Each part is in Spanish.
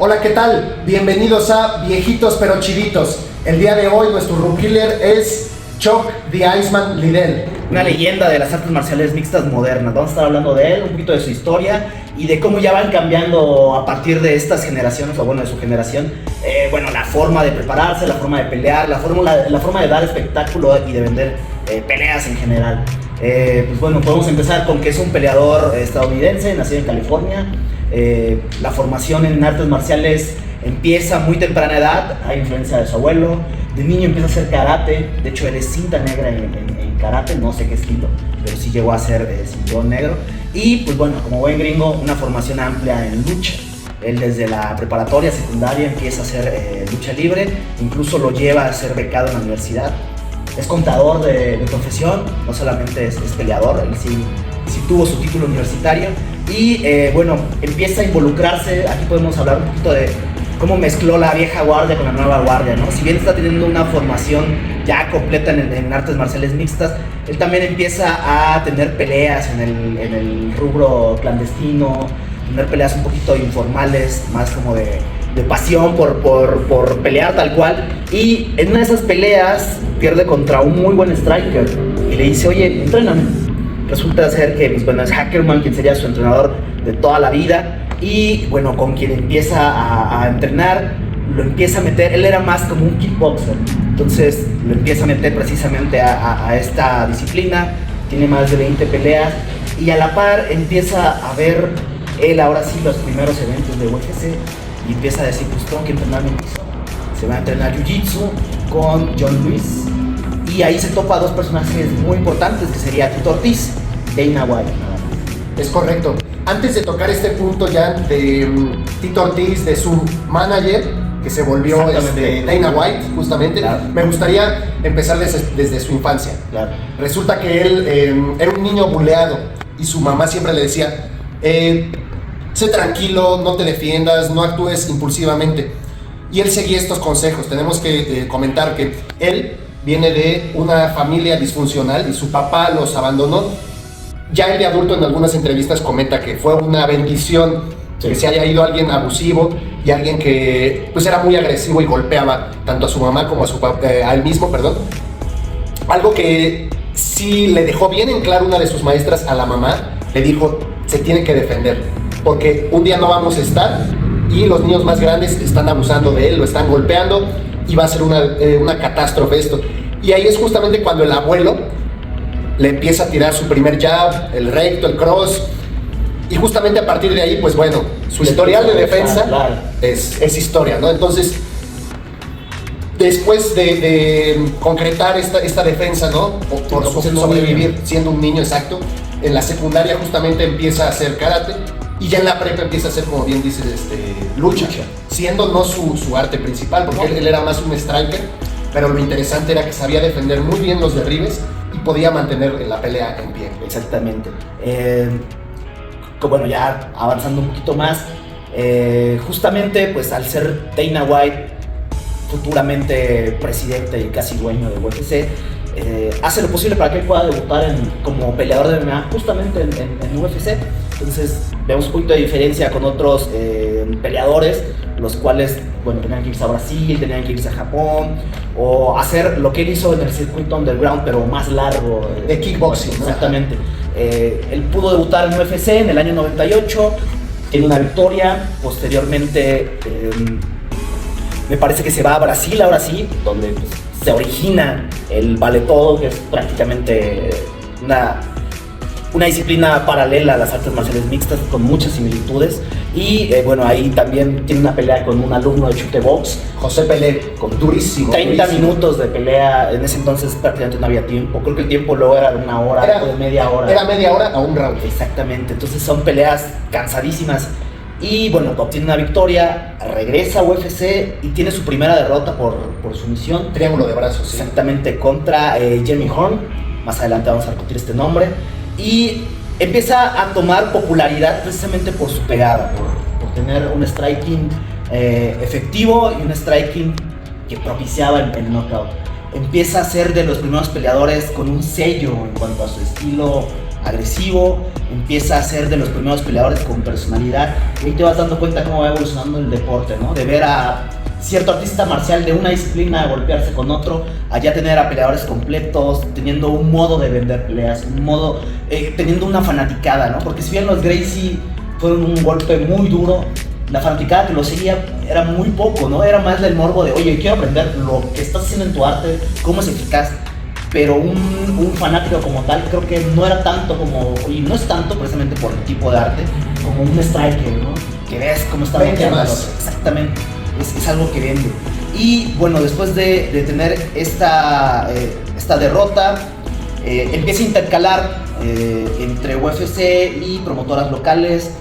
Hola, ¿qué tal? Bienvenidos a Viejitos pero Chiditos. El día de hoy nuestro rookie killer es Chuck the Iceman Liddell. Una leyenda de las artes marciales mixtas modernas. Vamos a estar hablando de él, un poquito de su historia y de cómo ya van cambiando a partir de estas generaciones, o bueno, de su generación, la forma de prepararse, la forma de pelear, la forma de dar espectáculo y de vender peleas en general. Podemos empezar con que es un peleador estadounidense, nacido en California. La formación en artes marciales empieza a muy temprana edad, hay influencia de su abuelo. De niño empieza a hacer karate, de hecho él es cinta negra en karate, no sé qué estilo, pero sí llegó a ser cinturón negro. Y como buen gringo, una formación amplia en lucha. Él desde la preparatoria, secundaria, empieza a hacer lucha libre, incluso lo lleva a ser becado en la universidad. Es contador de profesión, no solamente es peleador, él sí tuvo su título universitario. Y empieza a involucrarse. Aquí podemos hablar un poquito de cómo mezcló la vieja guardia con la nueva guardia, ¿no? Si bien está teniendo una formación ya completa en artes marciales mixtas, él también empieza a tener peleas en el rubro clandestino, tener peleas un poquito informales, más como de pasión por pelear tal cual. Y en una de esas peleas pierde contra un muy buen striker y le dice: oye, entréname. Resulta ser que es Hackerman, quien sería su entrenador de toda la vida, y con quien empieza a entrenar, lo empieza a meter. Él era más como un kickboxer, entonces lo empieza a meter precisamente a esta disciplina. Tiene más de 20 peleas y a la par empieza a ver él ahora sí los primeros eventos de UFC y empieza a decir: pues tengo que entrenar en piso. Se va a entrenar Jiu-Jitsu con John Luis y ahí se topa a dos personajes muy importantes, que sería Tito Ortiz, Dana White. Es correcto. Antes de tocar este punto ya de Tito Ortiz, de su manager, que se volvió Dana White, justamente, claro, me gustaría empezar desde su infancia. Claro. Resulta que él era un niño buleado y su mamá siempre le decía: sé tranquilo, no te defiendas, no actúes impulsivamente. Y él seguía estos consejos. Tenemos que comentar que él viene de una familia disfuncional y su papá los abandonó. Ya él de adulto en algunas entrevistas comenta que fue una bendición que se haya ido alguien abusivo y alguien que era muy agresivo y golpeaba tanto a su mamá como a él mismo, perdón. Algo que sí le dejó bien en claro una de sus maestras a la mamá, le dijo: se tiene que defender, porque un día no vamos a estar y los niños más grandes están abusando de él, lo están golpeando y va a ser una catástrofe esto. Y ahí es justamente cuando el abuelo le empieza a tirar su primer jab, el recto, el cross, y justamente a partir de ahí, su historial de defensa es historia, ¿no? Entonces, después de concretar esta defensa, ¿no? Por sobrevivir siendo un niño, exacto, en la secundaria justamente empieza a hacer karate, y ya en la prepa empieza a hacer, como bien dices, lucha, siendo no su arte principal, porque él era más un striker, pero lo interesante era que sabía defender muy bien los derribes y podía mantener la pelea en pie. Exactamente. Ya avanzando un poquito más, justamente al ser Dana White futuramente presidente y casi dueño de UFC, hace lo posible para que él pueda debutar como peleador de MMA justamente en UFC. Entonces vemos un poquito de diferencia con otros peleadores, los cuales tenían que irse a Brasil, tenían que irse a Japón, o hacer lo que él hizo en el circuito underground, pero más largo, de kickboxing. Exactamente. Él pudo debutar en UFC en el año 98, tiene una victoria. Posteriormente me parece que se va a Brasil, ahora sí, donde se origina el vale todo, que es prácticamente una disciplina paralela a las artes marciales mixtas con muchas similitudes. Y ahí también tiene una pelea con un alumno de Chute Box, José Pelé, con durísimo. 30 minutos de pelea. En ese entonces prácticamente no había tiempo. Creo que el tiempo luego era de una hora o de media hora. Era media hora a un round. Exactamente. Entonces son peleas cansadísimas. Y obtiene una victoria, regresa a UFC y tiene su primera derrota por sumisión. Triángulo de brazos, sí. Exactamente, contra Jeremy Horn. Más adelante vamos a repetir este nombre. Y empieza a tomar popularidad precisamente por su pegada, por tener un striking efectivo y un striking que propiciaba el knockout. Empieza a ser de los primeros peleadores con un sello en cuanto a su estilo agresivo, empieza a ser de los primeros peleadores con personalidad, y ahí te vas dando cuenta cómo va evolucionando el deporte, ¿no? De ver a cierto artista marcial de una disciplina golpearse con otro, a ya tener a peleadores completos, teniendo un modo de vender peleas, un modo, teniendo una fanaticada, ¿no? Porque si bien los Gracie fueron un golpe muy duro, la fanaticada que lo seguía era muy poco, ¿no? Era más del morbo de, oye, quiero aprender lo que estás haciendo en tu arte, cómo es eficaz. Pero un fanático como tal creo que no era tanto como, y no es tanto precisamente por el tipo de arte, como un striker, ¿no? Que ves cómo está noqueando. Exactamente, es algo que vende. Y bueno, después de tener esta derrota, empieza a intercalar entre UFC y promotoras locales,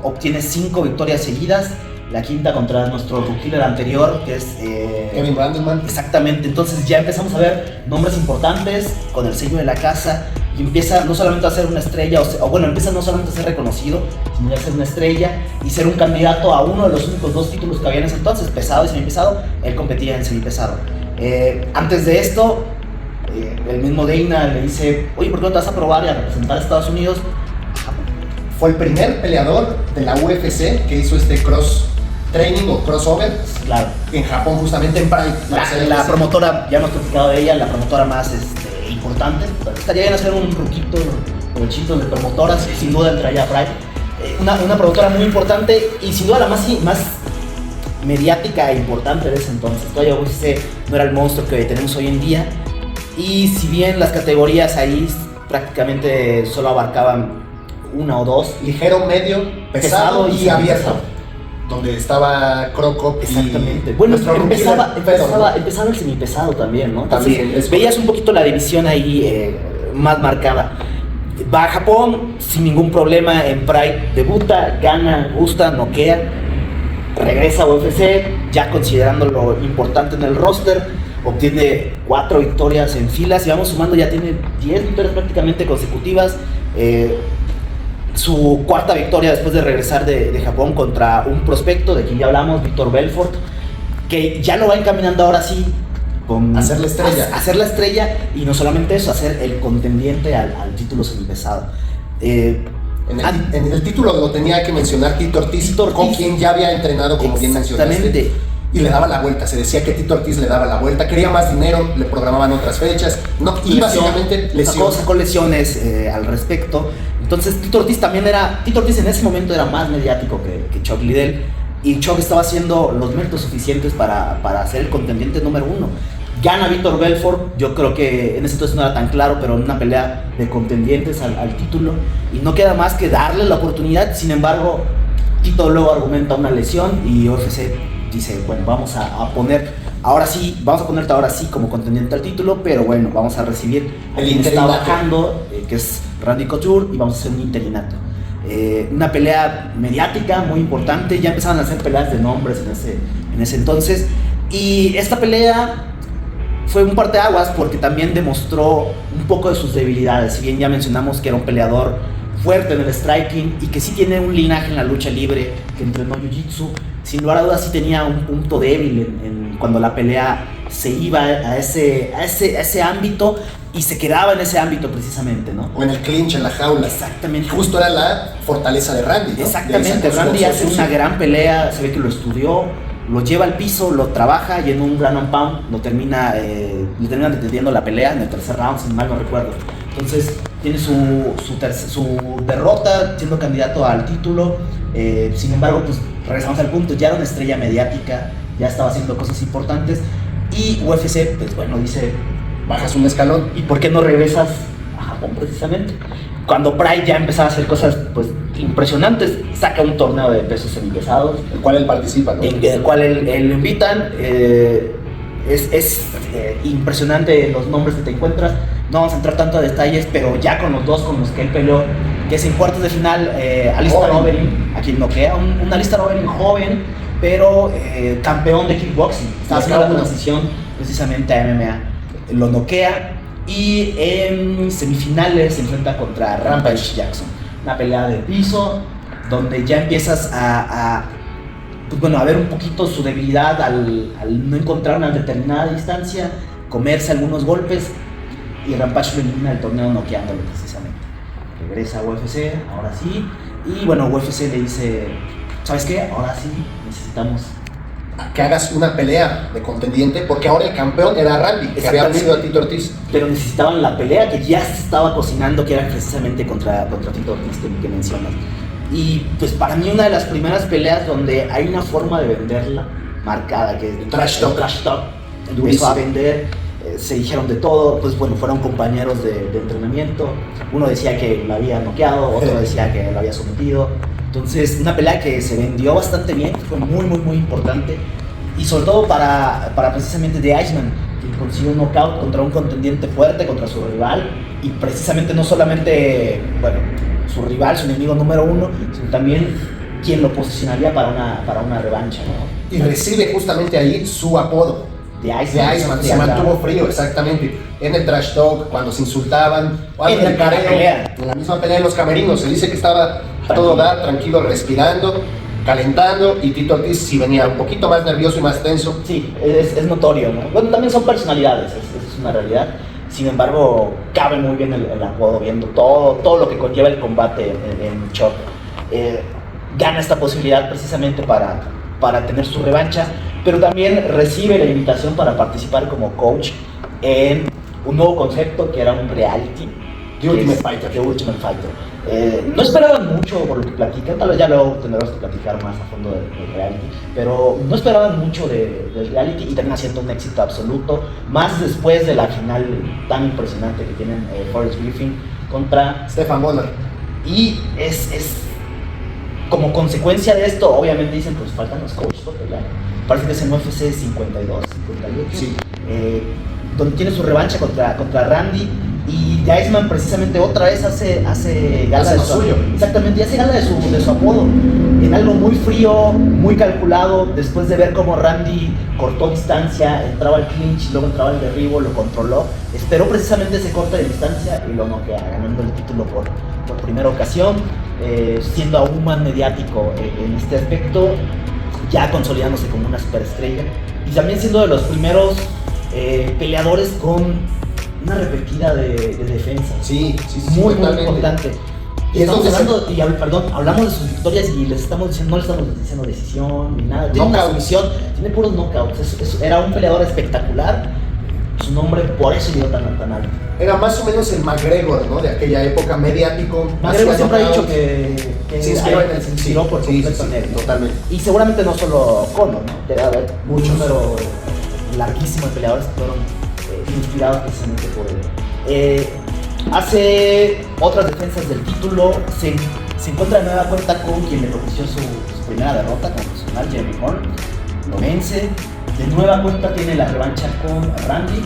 obtiene 5 victorias seguidas, la quinta contra nuestro killer anterior, que es Kevin Randleman. Exactamente, entonces ya empezamos a ver nombres importantes con el sello de la casa, y empieza no solamente a ser una estrella, empieza no solamente a ser reconocido, sino a ser una estrella y ser un candidato a uno de los únicos 2 títulos que había en ese entonces, pesado y semipesado. Él competía en semipesado. Antes de esto, el mismo Dana le dice, oye, ¿por qué no te vas a probar y a representar a Estados Unidos? Fue el primer peleador de la UFC que hizo este cross training o crossover, claro, en Japón, justamente en Pride. La promotora, ya hemos platicado de ella, la promotora más importante. Estaría bien hacer un ruquito o hechito de promotoras, sin duda entraría Pride. Una promotora muy importante y sin duda la más mediática e importante de ese entonces. Todavía UFC no era el monstruo que tenemos hoy en día, y si bien las categorías ahí prácticamente solo abarcaban 1 o 2, ligero, medio, pesado y abierto, donde estaba Crocop. Exactamente. Bueno, empezaba el semipesado también, ¿no? Entonces, también. Veías un poquito la división ahí más marcada. Va a Japón sin ningún problema en Pride, debuta, gana, gusta, noquea, regresa a UFC, ya considerando lo importante en el roster, obtiene 4 victorias en filas, y vamos sumando, ya tiene 10 victorias prácticamente consecutivas. Su cuarta victoria después de regresar de Japón contra un prospecto de quien ya hablamos, Víctor Belfort, que ya lo va encaminando ahora sí a ser la estrella. A ser la estrella, y no solamente eso, a ser el contendiente al título semipesado. En el título lo tenía que mencionar Tito Ortiz, con quien ya había entrenado, como bien mencionaste. Y le daba la vuelta, se decía que Tito Ortiz le daba la vuelta, quería más dinero, le programaban otras fechas, y básicamente sacó lesiones al respecto. Entonces Tito Ortiz en ese momento era más mediático que Chuck Liddell, y Chuck estaba haciendo los méritos suficientes para ser el contendiente número 1. Gana Víctor Belfort, yo creo que en ese entonces no era tan claro, pero en una pelea de contendientes al título, y no queda más que darle la oportunidad. Sin embargo, Tito luego argumenta una lesión, y UFC dice, bueno, vamos a ponerte ahora sí como contendiente al título, pero bueno, vamos a recibir el quien está bajando, que es Randy Couture, y vamos a hacer un interinato. Una pelea mediática muy importante, ya empezaban a hacer peleas de nombres en ese entonces, y esta pelea fue un parteaguas porque también demostró un poco de sus debilidades. Si bien ya mencionamos que era un peleador fuerte en el striking y que sí tiene un linaje en la lucha libre, que entrenó jiu-jitsu, sin lugar a dudas sí tenía un punto débil cuando la pelea se iba a ese ámbito, y se quedaba en ese ámbito precisamente, ¿no? O en el clinch, en la jaula. Exactamente. Justo era la fortaleza de Randy, ¿no? Exactamente, Randy hace una gran pelea, se ve que lo estudió, lo lleva al piso, lo trabaja, y en un ground and pound lo termina deteniendo la pelea en el tercer round, si mal no recuerdo. Entonces tiene su derrota siendo candidato al título. Sin embargo, pues regresamos al punto, ya era una estrella mediática, ya estaba haciendo cosas importantes, y UFC, pues bueno, dice, bajas un escalón. ¿Y por qué no regresas a Japón precisamente? Cuando Pride ya empezaba a hacer cosas pues impresionantes, saca un torneo de pesos semipesados, el cual él participa, ¿no? En el cual él lo invitan. Es impresionante los nombres que te encuentras. No vamos a entrar tanto a detalles, pero ya con los 2 con los que él peleó, que es en cuartos de final, Alistair Overeem, a quien noquea, un Alistair Overeem joven, pero campeón de kickboxing. Estaba haciendo la transición precisamente a MMA. Lo noquea, y en semifinales se enfrenta contra Rampage Jackson. Una pelea de piso, donde ya empiezas a ver un poquito su debilidad al no encontrar una determinada distancia, comerse algunos golpes, y Rampage lo elimina del torneo noqueándolo precisamente. regresa a UFC, ahora sí. Y bueno, UFC le dice, ¿sabes qué? Ahora sí necesitamos que hagas una pelea de contendiente, porque ahora el campeón era Randy, que había vencido a Tito Ortiz. Pero necesitaban la pelea que ya se estaba cocinando, que era precisamente contra Tito Ortiz que mencionas. Y pues para mí una de las primeras peleas donde hay una forma de venderla marcada, que es el trash talk. Empezó a vender, se dijeron de todo, pues bueno, fueron compañeros de entrenamiento. Uno decía que lo había noqueado, otro decía que lo había sometido. Entonces, una pelea que se vendió bastante bien, fue muy importante. Y sobre todo para precisamente The Iceman, que consiguió un knockout contra un contendiente fuerte, contra su rival. Y precisamente no solamente, bueno, su rival, su enemigo número uno, sino también quien lo posicionaría para una revancha, ¿no? Y recibe justamente ahí su apodo. The Iceman. Se mantuvo frío, exactamente. En el trash talk, cuando se insultaban, en el careo, en la misma pelea en los camerinos, se dice que estaba a todo dar, tranquilo, respirando, calentando, y Tito Ortiz sí venía un poquito más nervioso y más tenso. Sí, es notorio, ¿no? Bueno, también son personalidades, es una realidad. Sin embargo, cabe muy bien el apodo, viendo todo lo que conlleva el combate en Shock. Gana esta posibilidad precisamente para tener su revancha, pero también recibe la invitación para participar como coach en un nuevo concepto que era un reality. The Ultimate Fighter. The Ultimate Fighter. No esperaban mucho por lo que platican, tal vez ya luego tendremos que platicar más a fondo del reality, pero no esperaban mucho del reality y termina siendo un éxito absoluto, más después de la final tan impresionante que tienen Forrest Griffin contra Stephan Bonnar. Y es como consecuencia de esto, obviamente dicen, pues faltan los coaches por pelear. Parece que es en UFC 52, 58, sí. Donde tiene su revancha contra Randy. Y The Iceman precisamente otra vez hace gala de su suyo. Exactamente, y hace gala de su apodo. En algo muy frío, muy calculado, después de ver cómo Randy cortó distancia, entraba al clinch, luego entraba al derribo, lo controló. Esperó precisamente ese corte de distancia y lo noquea, ganando el título por primera ocasión, siendo aún más mediático en este aspecto, ya consolidándose como una superestrella. Y también siendo de los primeros peleadores con una repetida de defensa. Sí, muy importante. Y hablamos de sus victorias y no le estamos diciendo decisión ni nada. Tiene una sumisión, tiene puros knockouts. Era un peleador espectacular. Su nombre por eso llegó tan alto. Era más o menos el McGregor, ¿no? De aquella época, mediático. McGregor siempre ha dicho que se inspiró por completo en él. Totalmente. Y seguramente no solo Conor, ¿no? Debe haber muchos, pero larguísimos peleadores que fueron inspirados precisamente por él. Hace otras defensas del título, se encuentra de nueva cuenta con quien le propició su primera derrota como profesional, Jeremy Horn, lo vence. De nueva cuenta tiene la revancha con Randy,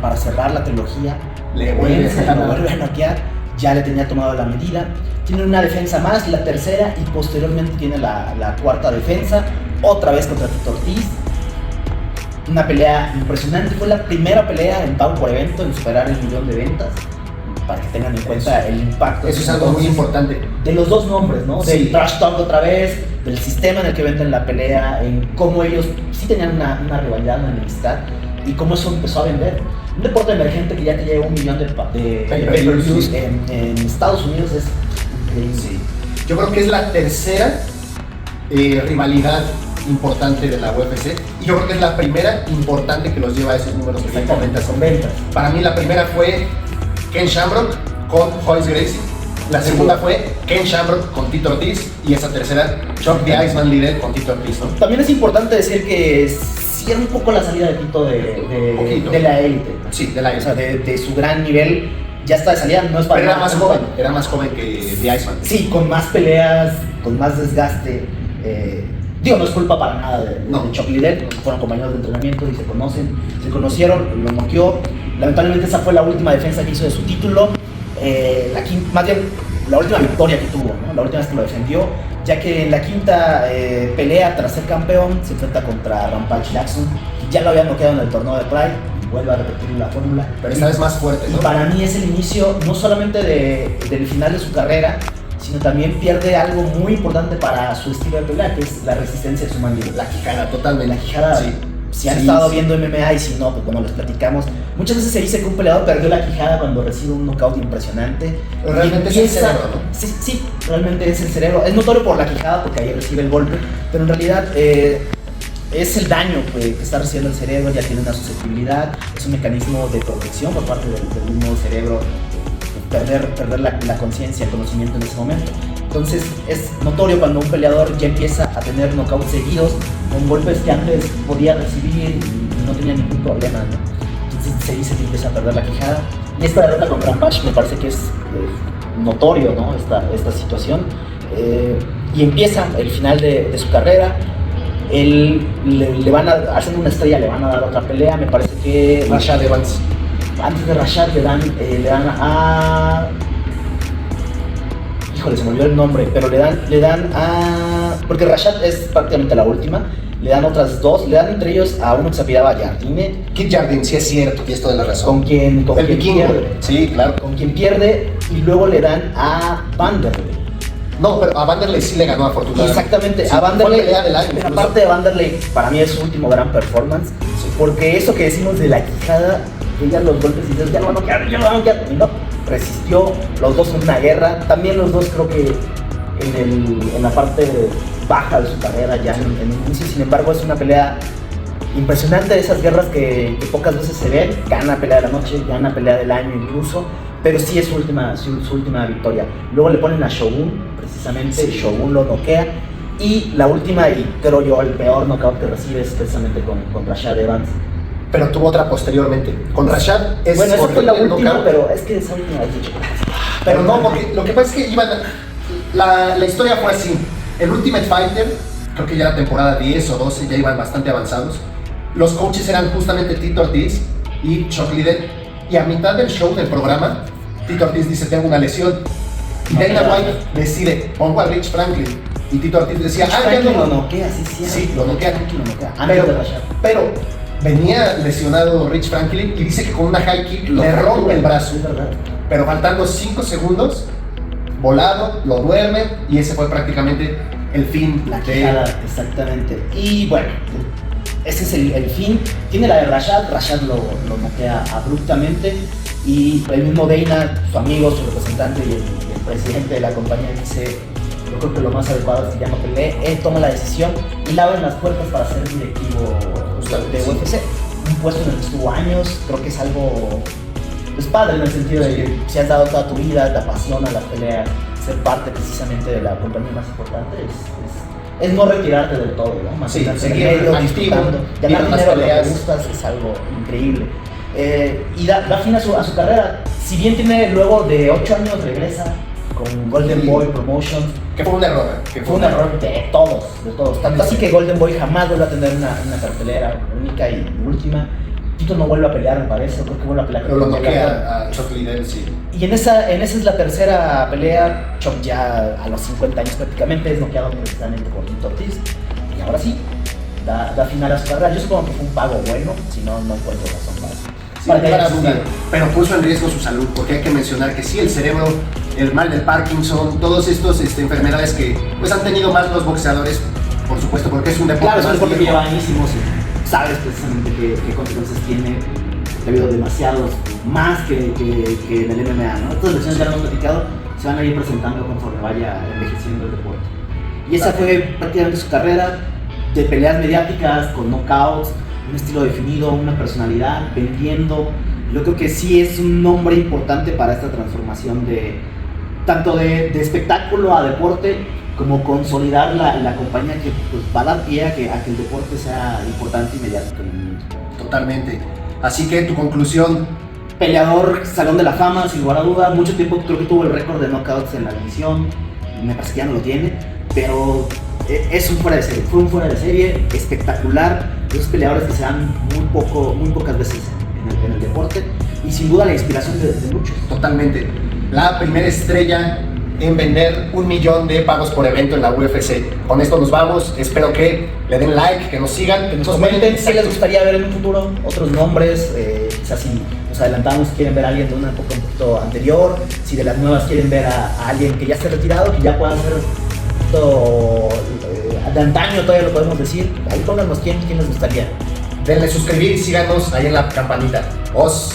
para cerrar la trilogía. Lo vuelve a noquear, ya le tenía tomado la medida. Tiene una defensa más, la tercera, y posteriormente tiene la cuarta defensa, otra vez contra Tito Ortiz. Una pelea impresionante, fue la primera pelea en pago por evento en superar el 1.000.000 de ventas, para que tengan en cuenta el impacto. Eso es algo muy importante. De los dos nombres, ¿no? Sí. Del trash talk otra vez, del sistema en el que venden la pelea, en cómo ellos sí tenían una rivalidad, una enemistad, y cómo eso empezó a vender. Un deporte emergente que ya te lleva 1.000.000 de pay-per-views en Estados Unidos es increíble. Sí. Yo creo que es la tercera rivalidad importante de la UFC, y yo creo que es la primera importante que los lleva a esos números con ventas. Para mí la primera fue Ken Shamrock con Royce Gracie, la segunda fue Ken Shamrock con Tito Ortiz, y esa tercera Chuck the Iceman Liddell con Tito Ortiz, ¿no? También es importante decir que sí era un poco la salida de Tito de la élite. Sí, de la élite. O sea, de su gran nivel, ya está de salida, no es para. Pero era más joven que The Iceman. Sí, con más peleas, con más desgaste. No es culpa para nada de Chuck Liddell, fueron compañeros de entrenamiento y se conocieron, lo noqueó. Lamentablemente esa fue la última defensa que hizo de su título, la última victoria que tuvo, ¿no? La última vez que lo defendió, ya que en la quinta pelea tras ser campeón se enfrenta contra Rampage Jackson, que ya lo había noqueado en el torneo de Pride, vuelve a repetir la fórmula. Pero esta vez más fuerte, ¿no? Y para mí es el inicio no solamente del final de su carrera, sino también pierde algo muy importante para su estilo de pelea, que es la resistencia de su mandíbula. La quijada, totalmente. La quijada, sí. si han Sí, estado sí. viendo MMA y si no, pues bueno, les platicamos. Muchas veces se dice que un peleador perdió la quijada cuando recibe un knockout impresionante. Pero realmente Y es el cerebro, ¿no? Sí, sí, realmente es el cerebro. Es notorio por la quijada porque ahí recibe el golpe, pero en realidad es el daño que está recibiendo el cerebro, ya tiene una susceptibilidad, es un mecanismo de protección por parte del mismo cerebro, perder la conciencia, el conocimiento en ese momento. Entonces es notorio cuando un peleador ya empieza a tener knockouts seguidos con golpes que antes podía recibir y no tenía ningún problema, ¿no? Entonces se dice que empieza a perder la quijada. Y esta derrota contra Rampage me parece que es notorio, ¿no? Esta situación. Y empieza el final de su carrera. Él le van a, haciendo una estrella, le van a dar otra pelea. Me parece que Rashad Evans. antes de Rashad le dan a... Híjole, se me olvidó el nombre, pero le dan a... Porque Rashad es prácticamente la última. Le dan otras dos, le dan entre ellos a uno que se apellidaba Jardine, Kid Jardine, sí es cierto, tienes toda la razón. con quien el vikingo. pierde. Sí, claro. Con quien pierde, y luego le dan a Vanderlei. No, pero a Vanderlei sí le ganó afortunadamente. Exactamente, Sí, a Vanderlei. fue pelea del año, Pero incluso. aparte de Vanderlei, para mí es su último gran performance. Porque eso que decimos de la quijada, ella los golpes y dices, ya lo van a noquear, ya lo van a noquear. Y no, resistió, los dos en una guerra. También los dos creo que en la parte baja de su carrera, ya en el inicio. Sin embargo, es una pelea impresionante, de esas guerras que pocas veces se ven. Gana pelea de la noche, gana pelea del año incluso. Pero sí es su última victoria. Luego le ponen a Shogun, precisamente. Sí. Shogun lo noquea. Y la última, y creo yo, el peor knockout que recibe es precisamente con Rashad Evans. Pero tuvo otra posteriormente. Con Rashad es Bueno, esa fue la horrible el última, knockout. pero es que esa última es mucho. Pero no, porque lo que pasa es que iban. La historia fue así. El Ultimate Fighter, creo que ya era temporada 10 o 12, ya iban bastante avanzados. Los coaches eran justamente Tito Ortiz y Chuck Liddell. Y a mitad del show del programa, Tito Ortiz dice: tengo una lesión. Y Dana White decide: pongo a Rich Franklin. Y Tito Ortiz decía: ya Franklin no. lo noquea, sí. Sí, lo noquea. Franklin lo noquea. Antes de Rashad. Pero venía lesionado Rich Franklin y dice que con una high kick le rompe el brazo. Es verdad. Pero faltando 5 segundos, volado, lo duerme y ese fue prácticamente el fin La de quijada, exactamente. Y bueno, ese es el fin. Tiene la de Rashad lo noquea abruptamente. Y el mismo Dana, su amigo, su representante y el presidente de la compañía dice: yo creo que lo más adecuado es que ya no pelee. Él toma la decisión y le abren las puertas para ser directivo de UFC. Un puesto en el que estuvo años, creo que es algo pues padre, en el sentido de que si has dado toda tu vida, te apasiona las peleas, ser parte precisamente de la compañía más importante es no retirarte del todo, ¿no? Mantenerte seguir en medio, activo, disfrutando, ir a ganar las dinero de lo que peleas. gustas es algo increíble. Y da fin a su carrera. Si bien tiene luego de 8 años, regresa con Golden Sí. Boy Promotions. que fue un error. Fue un error de todos. Tanto así que Golden Boy jamás vuelve a tener una cartelera única y última. Tito no vuelve a pelear, me parece, creo que vuelve a pelear. Pero lo con Bellator. noquea a Chuck Liddell, sí. Y en esa es la tercera pelea. Chuck ya a los 50 años prácticamente es noqueado precisamente por Tito Ortiz. Y ahora sí, da final a su carrera. Yo supongo que fue un pago bueno, si no, no encuentro razón para que haya Para existido. duda, pero puso en riesgo su salud, porque hay que mencionar que sí, el cerebro, el mal del Parkinson, todos estos enfermedades que pues han tenido más los boxeadores, por supuesto, porque es un deporte Claro, es un más deporte que viejo. lleva añísimos y sabes precisamente qué consecuencias tiene debido a demasiados, más que en el MMA, ¿no? Estas lesiones ya lo hemos platicado, se van a ir presentando conforme vaya envejeciendo el deporte. Y esa fue prácticamente su carrera de peleas mediáticas, con knockouts, un estilo definido, una personalidad, vendiendo. Yo creo que sí es un nombre importante para esta transformación tanto de espectáculo a deporte, como consolidar la compañía que pues, va a dar pie a que el deporte sea importante y mediático en el mundo. Totalmente. Así que tu conclusión, Peleador, Salón de la Fama, sin lugar a duda. Mucho tiempo creo que tuvo el récord de knockouts en la división. Me parece que ya no lo tiene, pero es un fuera de serie. Fue un fuera de serie espectacular. Esos peleadores que se dan muy pocas veces en el deporte. Y sin duda la inspiración de muchos. totalmente, la primera estrella en vender 1 millón de pagos por evento en la UFC. Con esto nos vamos, espero que le den like, que nos sigan, que Nos comenten si les gustaría ver en un futuro otros nombres, quizás si nos adelantamos, si quieren ver a alguien de una época un poquito anterior, si de las nuevas quieren ver a alguien que ya esté retirado, que ya pueda ser de antaño, todavía lo podemos decir. Ahí pónganos quién les gustaría. denle suscribir y síganos ahí en la campanita. Os.